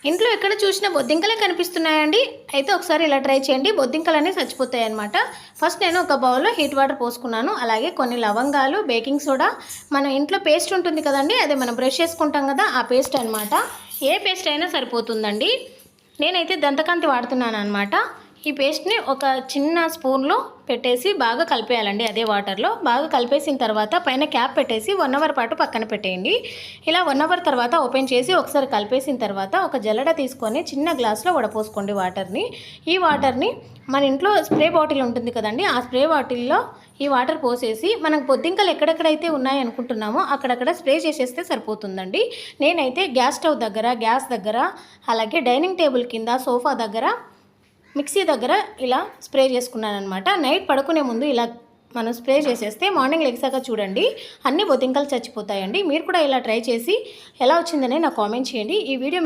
ఇంట్లో ఎక్కడ చూసినా బొద్దింకలే కనిపిస్తున్నాయండి. అయితే ఒకసారి ఇలా ట్రై చేయండి, బొద్దింకలన్నీ చచ్చిపోతాయన్నమాట. ఫస్ట్ నేను ఒక బౌల్లో హీట్ వాటర్ పోసుకున్నాను. అలాగే కొన్ని లవంగాలు, బేకింగ్ సోడా, మన ఇంట్లో పేస్ట్ ఉంటుంది కదండి, అదే మనం బ్రష్ చేసుకుంటాం కదా, ఆ పేస్ట్ అనమాట. ఏ పేస్ట్ అయినా సరిపోతుందండి. నేనైతే దంతకాంతి వాడుతున్నాను అనమాట. ఈ పేస్ట్ని ఒక చిన్న స్పూన్లో పెట్టేసి బాగా కలిపేయాలండి. అదే వాటర్లో బాగా కలిపేసిన తర్వాత పైన క్యాప్ పెట్టేసి 1 అవర్ పాటు పక్కన పెట్టేయండి. ఇలా 1 అవర్ తర్వాత ఓపెన్ చేసి ఒకసారి కలిపేసిన తర్వాత ఒక జల్లెడ తీసుకొని చిన్న గ్లాస్లో వడపోసుకోండి వాటర్ని. ఈ వాటర్ని మన ఇంట్లో స్ప్రే బాటిల్ ఉంటుంది కదండి, ఆ స్ప్రే బాటిల్లో ఈ వాటర్ పోసేసి మనకు బొద్దింకలు ఎక్కడెక్కడైతే ఉన్నాయనుకుంటున్నామో అక్కడక్కడ స్ప్రే చేసేస్తే సరిపోతుందండి. నేనైతే గ్యాస్ స్టవ్ దగ్గర, గ్యాస్ దగ్గర, అలాగే డైనింగ్ టేబుల్ కింద, సోఫా దగ్గర, మిక్సీ దగ్గర ఇలా స్ప్రే చేసుకున్నాను అనమాట. నైట్ పడుకునే ముందు ఇలా మనం స్ప్రే చేసేస్తే మార్నింగ్ లెగ్సాక చూడండి అన్ని బొద్దింకలు చచ్చిపోతాయండి. మీరు కూడా ఇలా ట్రై చేసి ఎలా వచ్చిందనే నాకు కామెంట్ చేయండి. ఈ వీడియో